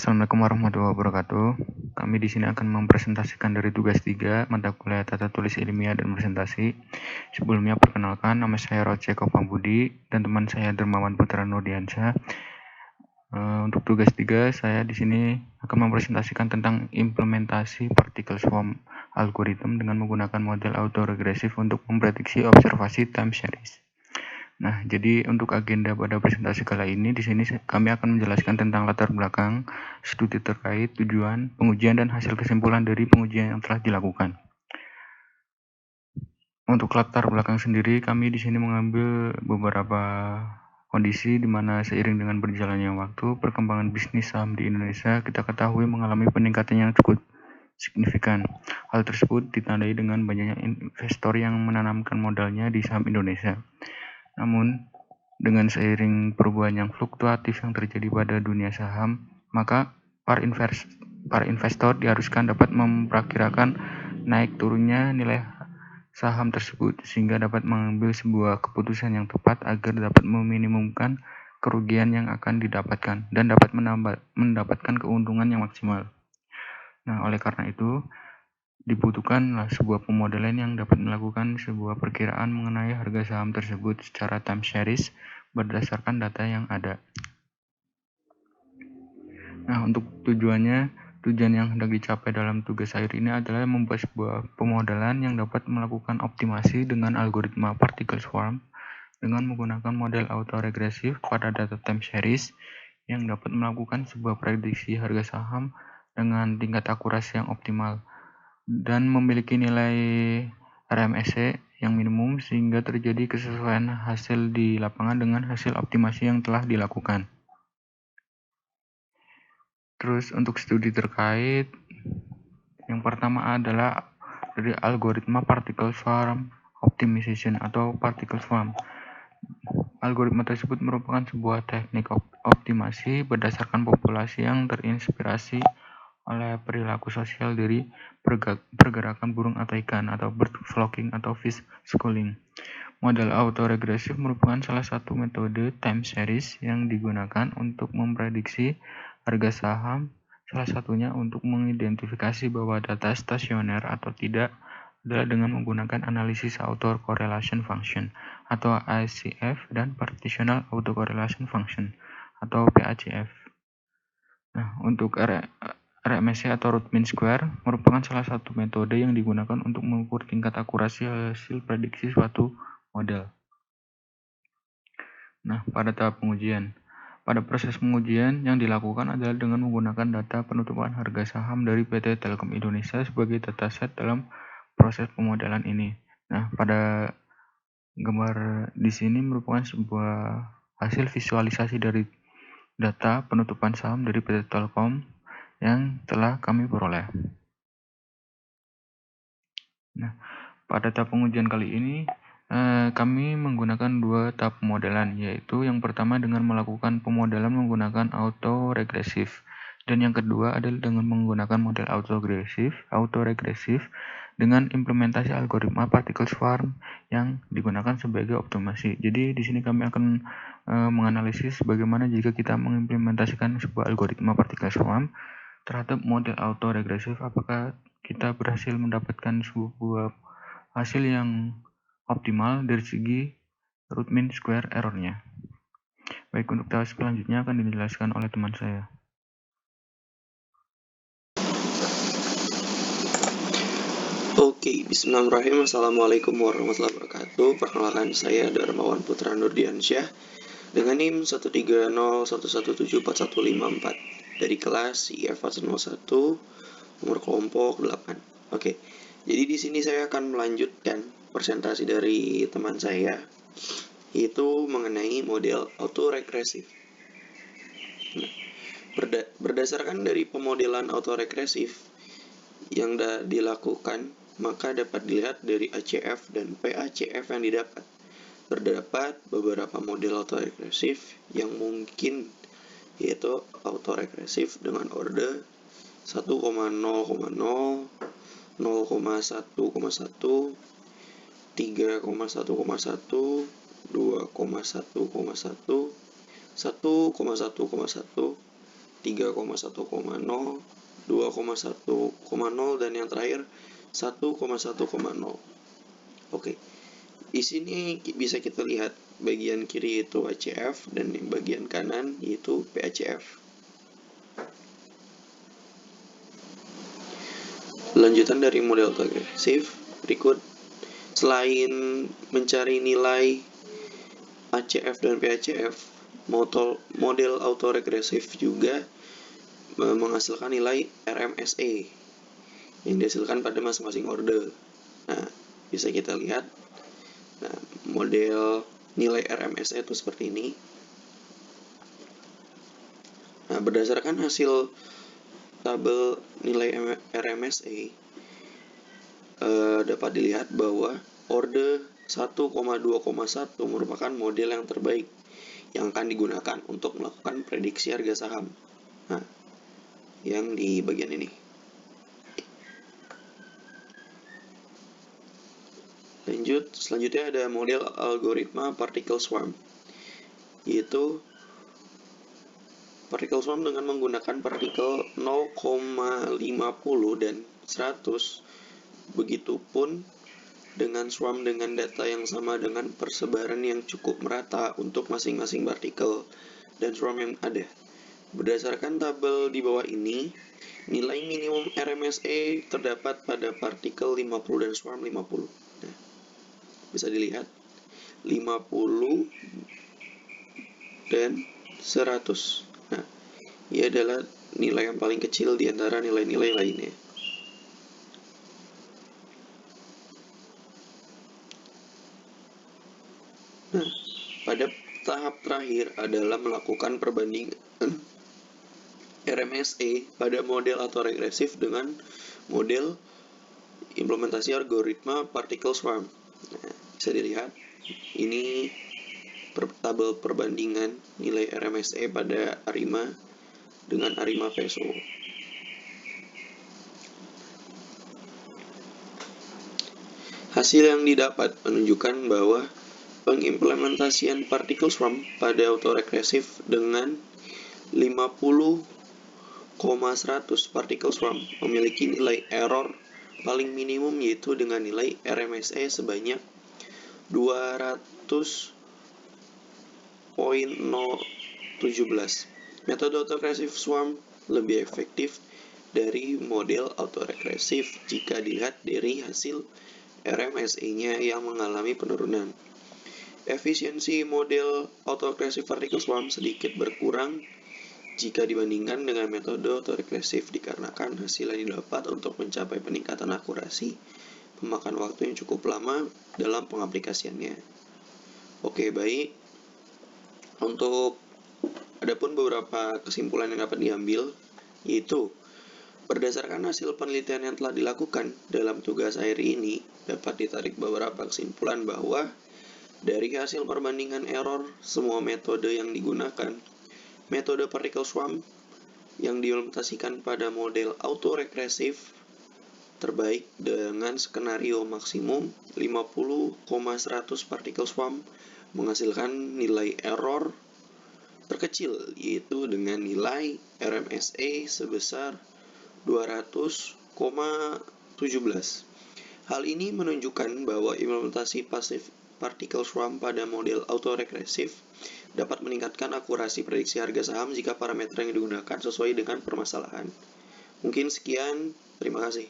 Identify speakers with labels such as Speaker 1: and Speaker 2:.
Speaker 1: Assalamualaikum warahmatullahi wabarakatuh. Kami di sini akan mempresentasikan dari tugas 3 mata kuliah tata tulis ilmiah dan presentasi. Sebelumnya perkenalkan, nama saya Roceko Pambudi dan teman saya Dermawan Putra Nurdiansyah. Untuk tugas 3 saya di sini akan mempresentasikan tentang implementasi particle swarm algorithm dengan menggunakan model autoregresif untuk memprediksi observasi time series. Nah, jadi untuk agenda pada presentasi kali ini di sini kami akan menjelaskan tentang latar belakang, studi terkait, tujuan, pengujian dan hasil kesimpulan dari pengujian yang telah dilakukan. Untuk latar belakang sendiri, kami di sini mengambil beberapa kondisi di mana seiring dengan berjalannya waktu, perkembangan bisnis saham di Indonesia kita ketahui mengalami peningkatan yang cukup signifikan. Hal tersebut ditandai dengan banyaknya investor yang menanamkan modalnya di saham Indonesia. Namun, dengan seiring perubahan yang fluktuatif yang terjadi pada dunia saham, maka para investor diharuskan dapat memperkirakan naik turunnya nilai saham tersebut sehingga dapat mengambil sebuah keputusan yang tepat agar dapat meminimumkan kerugian yang akan didapatkan dan dapat mendapatkan keuntungan yang maksimal. Nah, oleh karena itu, dibutuhkanlah sebuah pemodelan yang dapat melakukan sebuah perkiraan mengenai harga saham tersebut secara time series berdasarkan data yang ada. Nah, untuk tujuan yang hendak dicapai dalam tugas akhir ini adalah membuat sebuah pemodelan yang dapat melakukan optimasi dengan algoritma particle swarm dengan menggunakan model autoregresif pada data time series yang dapat melakukan sebuah prediksi harga saham dengan tingkat akurasi yang optimal dan memiliki nilai RMSE yang minimum sehingga terjadi kesesuaian hasil di lapangan dengan hasil optimasi yang telah dilakukan. Terus untuk studi terkait, yang pertama adalah dari algoritma particle swarm optimization atau particle swarm. Algoritma tersebut merupakan sebuah teknik optimasi berdasarkan populasi yang terinspirasi oleh perilaku sosial dari pergerakan burung atau ikan atau bird flocking atau fish schooling. Model autoregresif merupakan salah satu metode time series yang digunakan untuk memprediksi harga saham, salah satunya untuk mengidentifikasi bahwa data stasioner atau tidak adalah dengan menggunakan analisis autocorrelation function atau ACF dan partitional autocorrelation function atau PACF. Nah, untuk RMSE atau root mean square merupakan salah satu metode yang digunakan untuk mengukur tingkat akurasi hasil prediksi suatu model. Nah, pada tahap pengujian. Pada proses pengujian yang dilakukan adalah dengan menggunakan data penutupan harga saham dari PT Telkom Indonesia sebagai dataset dalam proses pemodelan ini. Nah, pada gambar di sini merupakan sebuah hasil visualisasi dari data penutupan saham dari PT Telkom yang telah kami peroleh. Nah, pada tahap pengujian kali ini, kami menggunakan dua tahap pemodelan, yaitu yang pertama dengan melakukan pemodelan menggunakan autoregresif, dan yang kedua adalah dengan menggunakan model autoregresif dengan implementasi algoritma particle swarm yang digunakan sebagai optimasi. Jadi di sini kami akan menganalisis bagaimana jika kita mengimplementasikan sebuah algoritma particle swarm terhadap model autoregresif, apakah kita berhasil mendapatkan sebuah hasil yang optimal dari segi root mean square error-nya. Baik, untuk tahap selanjutnya akan dijelaskan oleh teman saya.
Speaker 2: Oke, bismillahirrahmanirrahim. Assalamualaikum warahmatullahi wabarakatuh. Perkenalkan, saya Dermawan Putra Nurdiansyah dengan NIM 13011741554 dari kelas IF01 nomor kelompok 8. Oke. Jadi di sini saya akan melanjutkan presentasi dari teman saya, yaitu mengenai model autoregresif. Nah, berdasarkan dari pemodelan autoregresif yang dilakukan, maka dapat dilihat dari ACF dan PACF yang didapat. Terdapat beberapa model autoregresif yang mungkin, yaitu autoregresif dengan order 1,0,0, 0,1,1, 3,1,1, 2,1,1, 1,1,1, 3,1,0, 2,1,0, dan yang terakhir 1,1,0. Oke. Di sini bisa kita lihat bagian kiri itu HCF dan yang bagian kanan yaitu PHCF. Lanjutan dari model autoregressive berikut, selain mencari nilai HCF dan PHCF, model autoregressive juga menghasilkan nilai RMSE yang dihasilkan pada masing-masing order. Nah, bisa kita lihat. Nah, model nilai RMSE itu seperti ini. Nah, berdasarkan hasil tabel nilai RMSE, dapat dilihat bahwa order 1,2,1 merupakan model yang terbaik yang akan digunakan untuk melakukan prediksi harga saham. Nah, yang di bagian ini. Selanjutnya ada model algoritma particle swarm, yaitu particle swarm dengan menggunakan partikel 0,50 dan 100. Begitupun dengan swarm dengan data yang sama dengan persebaran yang cukup merata untuk masing-masing partikel dan swarm yang ada. Berdasarkan tabel di bawah ini, nilai minimum RMSE terdapat pada partikel 50 dan swarm 50. Nah, bisa dilihat 50 dan 100. Nah, ia adalah nilai yang paling kecil di antara nilai-nilai lainnya. Nah, pada tahap terakhir adalah melakukan perbandingan RMSE pada model autoregresif dengan model implementasi algoritma particle swarm. Nah, bisa dilihat ini tabel perbandingan nilai RMSE pada ARIMA dengan ARIMA PESO. Hasil yang didapat menunjukkan bahwa pengimplementasian particle swarm pada autoregresif dengan 50,100 particle swarm memiliki nilai error paling minimum, yaitu dengan nilai RMSE sebanyak 200.017. Metode autoregresif swarm lebih efektif dari model autoregresif jika dilihat dari hasil RMSE-nya yang mengalami penurunan. Efisiensi model autoregresif particle swarm sedikit berkurang jika dibandingkan dengan metode autoregresif dikarenakan hasil yang didapat untuk mencapai peningkatan akurasi memakan waktu yang cukup lama dalam pengaplikasiannya. Oke, baik. Untuk adapun beberapa kesimpulan yang dapat diambil, yaitu berdasarkan hasil penelitian yang telah dilakukan dalam tugas akhir ini, dapat ditarik beberapa kesimpulan bahwa dari hasil perbandingan error semua metode yang digunakan, metode particle swarm yang diimplementasikan pada model autoregresif terbaik dengan skenario maksimum 50,100 particle swarm menghasilkan nilai error terkecil, yaitu dengan nilai RMSE sebesar 200,17. Hal ini menunjukkan bahwa implementasi pasif particle swarm pada model autoregresif dapat meningkatkan akurasi prediksi harga saham jika parameter yang digunakan sesuai dengan permasalahan. Mungkin sekian, terima kasih.